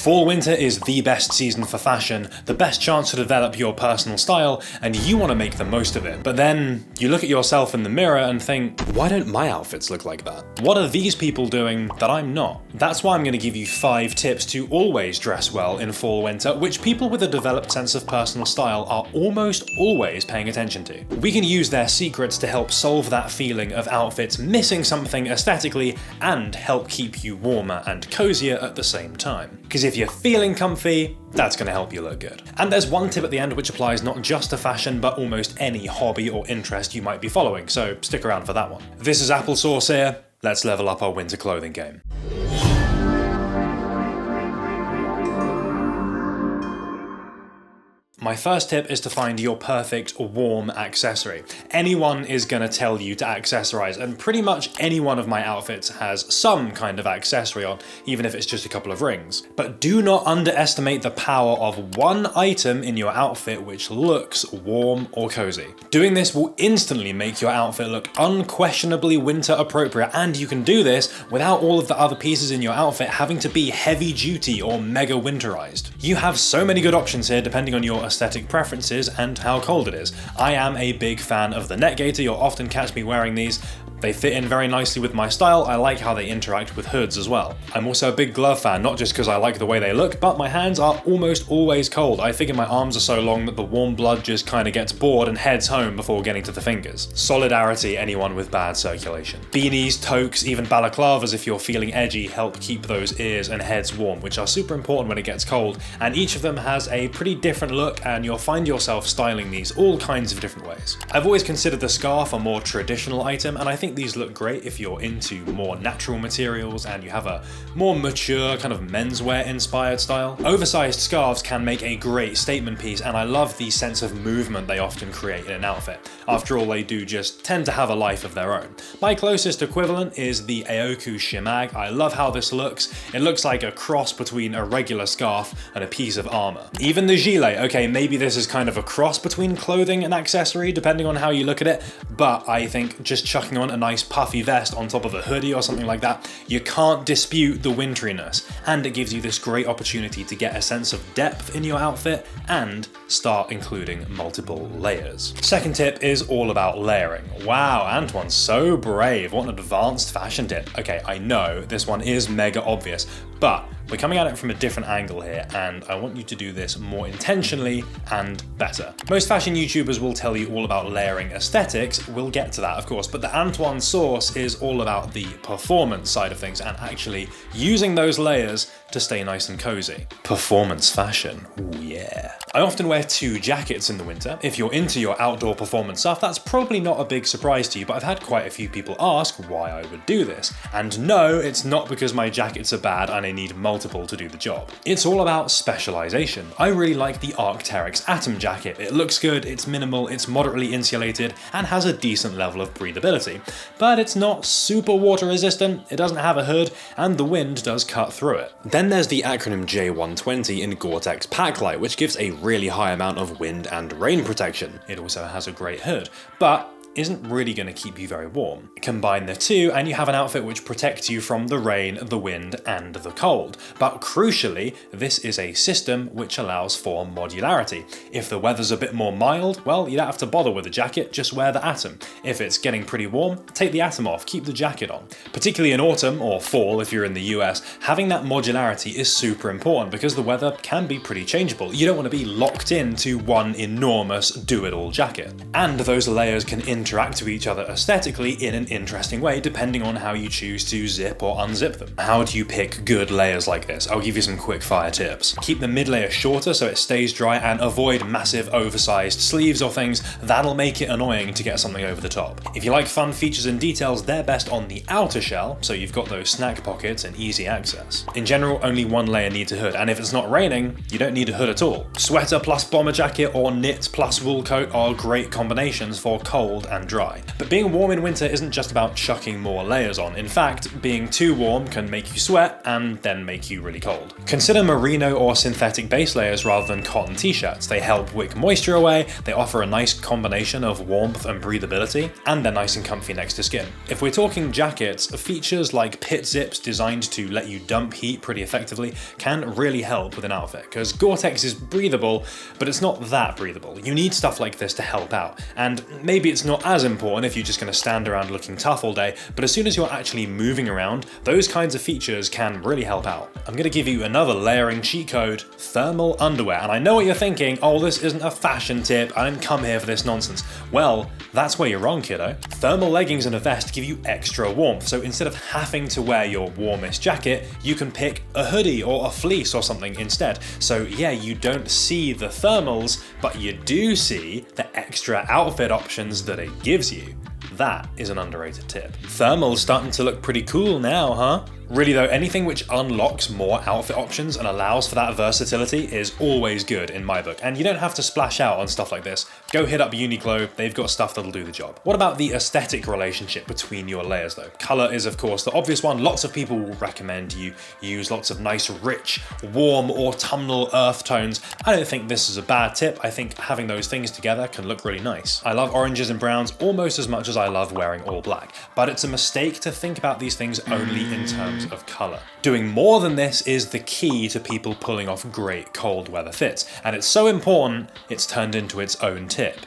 Fall/winter is the best season for fashion, the best chance to develop your personal style, and you want to make the most of it. But then you look at yourself in the mirror and think, why don't my outfits look like that? What are these people doing that I'm not? That's why I'm going to give you 5 tips to always dress well in fall/winter, which people with a developed sense of personal style are almost always paying attention to. We can use their secrets to help solve that feeling of outfits missing something aesthetically and help keep you warmer and cozier at the same time. Because if you're feeling comfy, that's going to help you look good. And there's one tip at the end which applies not just to fashion, but almost any hobby or interest you might be following, so stick around for that one. This is Applesauce here. Let's level up our winter clothing game. My first tip is to find your perfect warm accessory. Anyone is going to tell you to accessorize, and pretty much any one of my outfits has some kind of accessory on, even if it's just a couple of rings. But do not underestimate the power of one item in your outfit which looks warm or cozy. Doing this will instantly make your outfit look unquestionably winter appropriate, and you can do this without all of the other pieces in your outfit having to be heavy duty or mega winterized. You have so many good options here depending on your aesthetic preferences and how cold it is. I am a big fan of the neck gaiter. You'll often catch me wearing these. They fit in very nicely with my style. I like how they interact with hoods as well. I'm also a big glove fan, not just because I like the way they look, but my hands are almost always cold. I figure my arms are so long that the warm blood just kind of gets bored and heads home before getting to the fingers. Solidarity, anyone with bad circulation. Beanies, toques, even balaclavas if you're feeling edgy help keep those ears and heads warm, which are super important when it gets cold, and each of them has a pretty different look, and you'll find yourself styling these all kinds of different ways. I've always considered the scarf a more traditional item, and I think these look great if you're into more natural materials and you have a more mature kind of menswear inspired style. Oversized scarves can make a great statement piece, and I love the sense of movement they often create in an outfit. After all, they do just tend to have a life of their own. My closest equivalent is the Aoku Shimag. I love how this looks. It looks like a cross between a regular scarf and a piece of armor. Even the gilet, okay, maybe this is kind of a cross between clothing and accessory depending on how you look at it, but I think just chucking on a nice puffy vest on top of a hoodie or something like that, you can't dispute the winteriness, and it gives you this great opportunity to get a sense of depth in your outfit and start including multiple layers. Second tip is all about layering. Wow, Antwon, so brave. What an advanced fashion tip. Okay, I know this one is mega obvious, but we're coming at it from a different angle here, and I want you to do this more intentionally and better. Most fashion YouTubers will tell you all about layering aesthetics. We'll get to that, of course, but the Antwon sauce is all about the performance side of things and actually using those layers to stay nice and cozy. Performance fashion, ooh yeah. I often wear 2 jackets in the winter. If you're into your outdoor performance stuff, that's probably not a big surprise to you, but I've had quite a few people ask why I would do this. And no, it's not because my jackets are bad and I need multiple to do the job. It's all about specialization. I really like the Arc'teryx Atom jacket. It looks good, it's minimal, it's moderately insulated, and has a decent level of breathability. But it's not super water resistant, it doesn't have a hood, and the wind does cut through it. Then there's the acronym J120 in Gore-Tex Packlight, which gives a really high amount of wind and rain protection. It also has a great hood, but isn't really going to keep you very warm. Combine the two and you have an outfit which protects you from the rain, the wind, and the cold. But crucially, this is a system which allows for modularity. If the weather's a bit more mild, well, you don't have to bother with a jacket, just wear the Atom. If it's getting pretty warm, take the Atom off, keep the jacket on. Particularly in autumn or fall if you're in the US, having that modularity is super important because the weather can be pretty changeable. You don't want to be locked into one enormous do-it-all jacket. And those layers can interact with each other aesthetically in an interesting way depending on how you choose to zip or unzip them. How do you pick good layers like this? I'll give you some quick fire tips. Keep the mid layer shorter so it stays dry, and avoid massive oversized sleeves or things. That'll make it annoying to get something over the top. If you like fun features and details, they're best on the outer shell, so you've got those snack pockets and easy access. In general, only one layer needs a hood, and if it's not raining, you don't need a hood at all. Sweater plus bomber jacket or knit plus wool coat are great combinations for cold and dry. But being warm in winter isn't just about chucking more layers on. In fact, being too warm can make you sweat and then make you really cold. Consider merino or synthetic base layers rather than cotton t-shirts. They help wick moisture away, they offer a nice combination of warmth and breathability, and they're nice and comfy next to skin. If we're talking jackets, features like pit zips designed to let you dump heat pretty effectively can really help with an outfit, because Gore-Tex is breathable, but it's not that breathable. You need stuff like this to help out, and maybe it's not as important if you're just going to stand around looking tough all day, but as soon as you're actually moving around, those kinds of features can really help out. I'm going to give you another layering cheat code: thermal underwear. And I know what you're thinking, oh, this isn't a fashion tip, I didn't come here for this nonsense. Well, that's where you're wrong, kiddo. Thermal leggings and a vest give you extra warmth, so instead of having to wear your warmest jacket, you can pick a hoodie or a fleece or something instead. So yeah, you don't see the thermals, but you do see the extra outfit options that it gives you. That is an underrated tip. Thermal's starting to look pretty cool now, huh? Really though, anything which unlocks more outfit options and allows for that versatility is always good in my book, and you don't have to splash out on stuff like this. Go hit up Uniqlo, they've got stuff that'll do the job. What about the aesthetic relationship between your layers though? Color is of course the obvious one. Lots of people will recommend you use lots of nice, rich, warm, autumnal earth tones. I don't think this is a bad tip. I think having those things together can look really nice. I love oranges and browns almost as much as I love wearing all black, but it's a mistake to think about these things only in terms of color. Doing more than this is the key to people pulling off great cold weather fits, and it's so important it's turned into its own tip.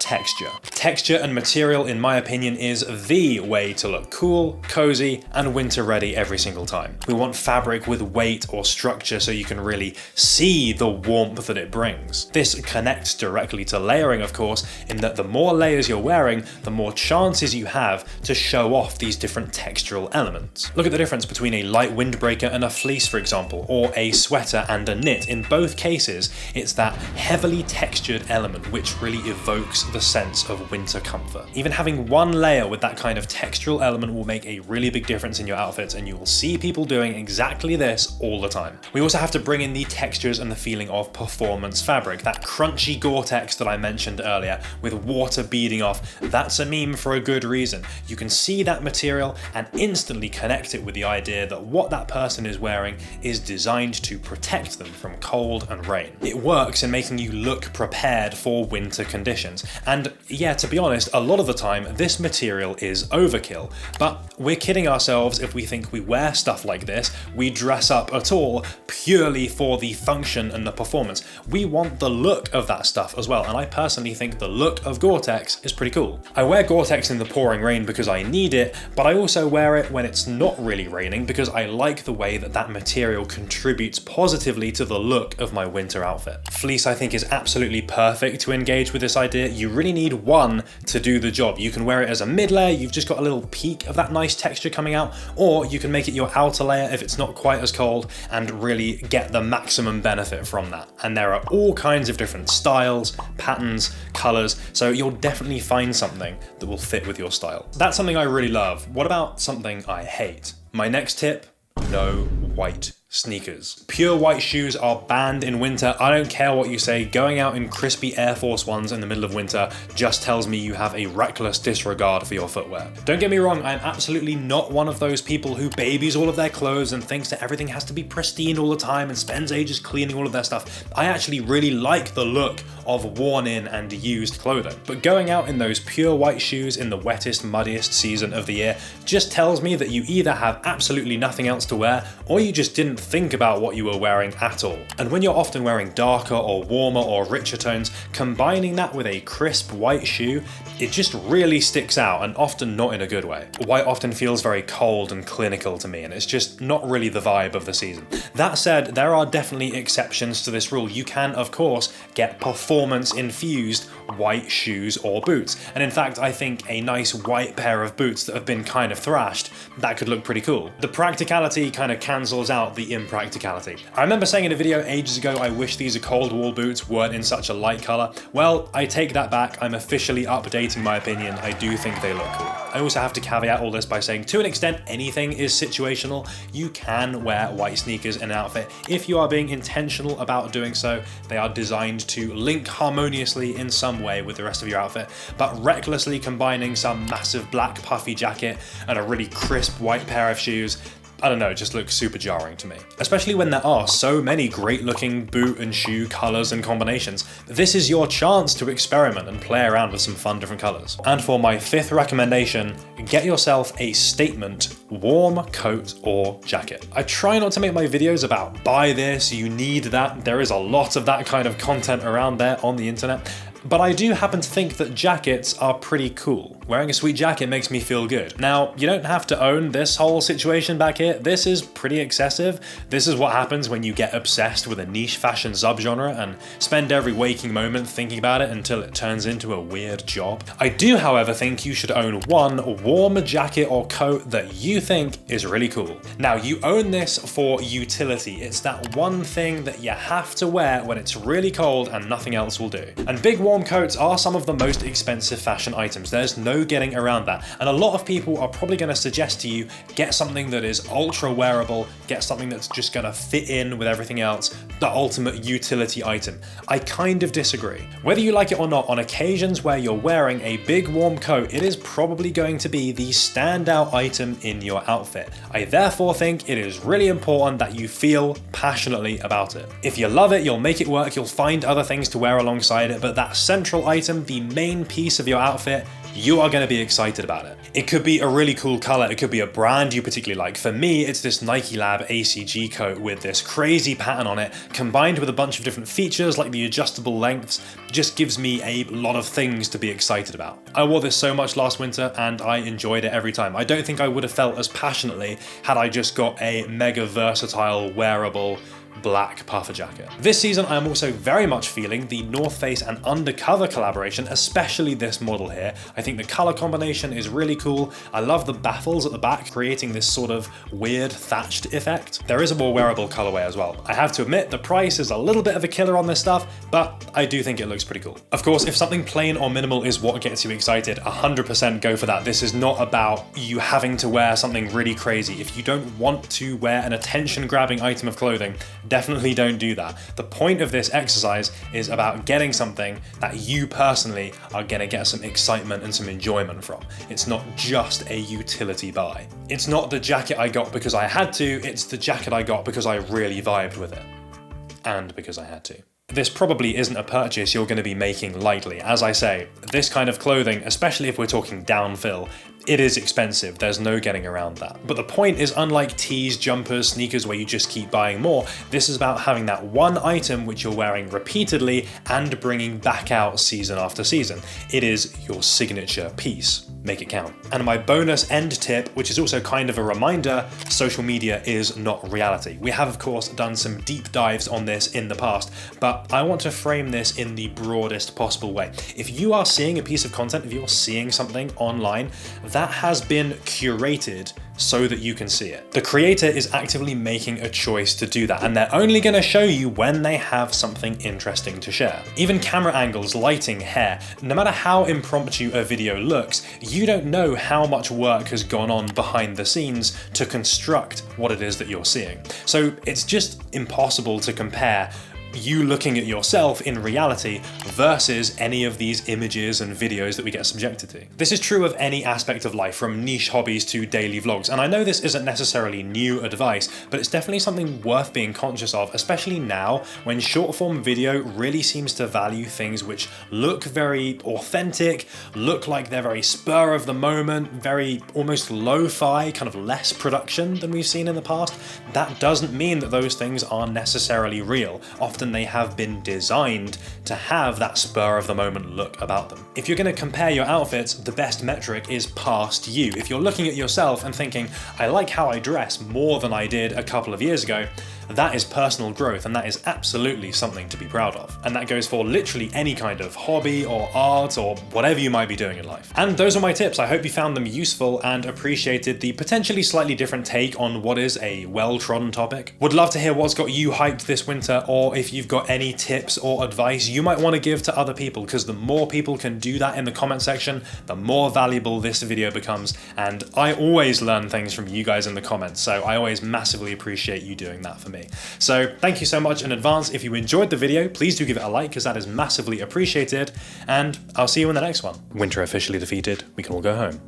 Texture. Texture and material, in my opinion, is the way to look cool, cozy, and winter ready every single time. We want fabric with weight or structure so you can really see the warmth that it brings. This connects directly to layering, of course, in that the more layers you're wearing, the more chances you have to show off these different textural elements. Look at the difference between a light windbreaker and a fleece, for example, or a sweater and a knit. In both cases, it's that heavily textured element which really evokes the sense of winter comfort. Even having one layer with that kind of textural element will make a really big difference in your outfits, and you will see people doing exactly this all the time. We also have to bring in the textures and the feeling of performance fabric. That crunchy Gore-Tex that I mentioned earlier with water beading off, that's a meme for a good reason. You can see that material and instantly connect it with the idea that what that person is wearing is designed to protect them from cold and rain. It works in making you look prepared for winter conditions. And yeah, to be honest, a lot of the time this material is overkill, but we're kidding ourselves if we think we wear stuff like this, we dress up at all purely for the function and the performance. We want the look of that stuff as well, and I personally think the look of Gore-Tex is pretty cool. I wear Gore-Tex in the pouring rain because I need it, but I also wear it when it's not really raining because I like the way that that material contributes positively to the look of my winter outfit. Fleece, I think, is absolutely perfect to engage with this idea. You really need one to do the job. You can wear it as a mid layer, you've just got a little peak of that nice texture coming out, or you can make it your outer layer if it's not quite as cold and really get the maximum benefit from that. And there are all kinds of different styles, patterns, colors, so you'll definitely find something that will fit with your style. That's something I really love. What about something I hate? My next tip: no white sneakers. Pure white shoes are banned in winter. I don't care what you say. Going out in crispy Air Force Ones in the middle of winter just tells me you have a reckless disregard for your footwear. Don't get me wrong, I'm absolutely not one of those people who babies all of their clothes and thinks that everything has to be pristine all the time and spends ages cleaning all of their stuff. I actually really like the look of worn in and used clothing. But going out in those pure white shoes in the wettest, muddiest season of the year just tells me that you either have absolutely nothing else to wear, or you just didn't think about what you were wearing at all. And when you're often wearing darker or warmer or richer tones, combining that with a crisp white shoe, it just really sticks out, and often not in a good way. White often feels very cold and clinical to me, and it's just not really the vibe of the season. That said, there are definitely exceptions to this rule. You can, of course, get performance-infused white shoes or boots. And in fact, I think a nice white pair of boots that have been kind of thrashed, that could look pretty cool. The practicality kind of cancels out the impracticality. I remember saying in a video ages ago, I wish these cold wall boots weren't in such a light color. Well, I take that back. I'm officially updating my opinion. I do think they look cool. I also have to caveat all this by saying, to an extent, anything is situational. You can wear white sneakers in an outfit if you are being intentional about doing so. They are designed to link harmoniously in some way with the rest of your outfit, but recklessly combining some massive black puffy jacket and a really crisp white pair of shoes, I don't know, it just looks super jarring to me. Especially when there are so many great looking boot and shoe colors and combinations. This is your chance to experiment and play around with some fun different colors. And for my fifth recommendation, get yourself a statement warm coat or jacket. I try not to make my videos about buy this, you need that. There is a lot of that kind of content around there on the internet. But I do happen to think that jackets are pretty cool. Wearing a sweet jacket makes me feel good. Now, you don't have to own this whole situation back here. This is pretty excessive. This is what happens when you get obsessed with a niche fashion subgenre and spend every waking moment thinking about it until it turns into a weird job. I do, however, think you should own one warm jacket or coat that you think is really cool. Now, you own this for utility. It's that one thing that you have to wear when it's really cold and nothing else will do. And big warm coats are some of the most expensive fashion items. There's no getting around that. And a lot of people are probably going to suggest to you, get something that is ultra wearable, get something that's just going to fit in with everything else, the ultimate utility item. I kind of disagree. Whether you like it or not, on occasions where you're wearing a big warm coat, it is probably going to be the standout item in your outfit. I therefore think it is really important that you feel passionately about it. If you love it, you'll make it work, you'll find other things to wear alongside it, but that central item, the main piece of your outfit, you are going to be excited about it. It could be a really cool color, it could be a brand you particularly like. For me, it's this Nike Lab ACG coat with this crazy pattern on it, combined with a bunch of different features like the adjustable lengths, just gives me a lot of things to be excited about. I wore this so much last winter and I enjoyed it every time. I don't think I would have felt as passionately had I just got a mega versatile, wearable, black puffer jacket. This season I'm also very much feeling the North Face and Undercover collaboration, especially this model here. I think the color combination is really cool. I love the baffles at the back, creating this sort of weird thatched effect. There is a more wearable colorway as well. I have to admit the price is a little bit of a killer on this stuff, but I do think it looks pretty cool. Of course, if something plain or minimal is what gets you excited, 100% go for that. This is not about you having to wear something really crazy. If you don't want to wear an attention-grabbing item of clothing, definitely don't do that. The point of this exercise is about getting something that you personally are gonna get some excitement and some enjoyment from. It's not just a utility buy. It's not the jacket I got because I had to, it's the jacket I got because I really vibed with it. And because I had to. This probably isn't a purchase you're going to be making lightly. As I say, this kind of clothing, especially if we're talking downfill, it is expensive, there's no getting around that. But the point is, unlike tees, jumpers, sneakers where you just keep buying more, this is about having that one item which you're wearing repeatedly and bringing back out season after season. It is your signature piece. Make it count. And my bonus end tip, which is also kind of a reminder, social media is not reality. We have, of course, done some deep dives on this in the past, but I want to frame this in the broadest possible way. If you are seeing a piece of content, if you're seeing something online, that has been curated so that you can see it. The creator is actively making a choice to do that, and they're only going to show you when they have something interesting to share. Even camera angles, lighting, hair, no matter how impromptu a video looks, you don't know how much work has gone on behind the scenes to construct what it is that you're seeing. So it's just impossible to compare you looking at yourself in reality versus any of these images and videos that we get subjected to. This is true of any aspect of life, from niche hobbies to daily vlogs, and I know this isn't necessarily new advice, but it's definitely something worth being conscious of, especially now when short form video really seems to value things which look very authentic, look like they're very spur of the moment, very almost lo-fi, kind of less production than we've seen in the past. That doesn't mean that those things are necessarily real. Often they have been designed to have that spur of the moment look about them. If you're going to compare your outfits, the best metric is past you. If you're looking at yourself and thinking, I like how I dress more than I did a couple of years ago, That is personal growth, and that is absolutely something to be proud of. And that goes for literally any kind of hobby or art or whatever you might be doing in life. And those are my tips. I hope you found them useful and appreciated the potentially slightly different take on what is a well-trodden topic. Would love to hear what's got you hyped this winter, or if you've got any tips or advice you might want to give to other people, because the more people can do that in the comment section, the more valuable this video becomes. And I always learn things from you guys in the comments, so I always massively appreciate you doing that for me. So thank you so much in advance. If you enjoyed the video, please do give it a like, because that is massively appreciated, and I'll see you in the next one. Winter officially defeated, we can all go home.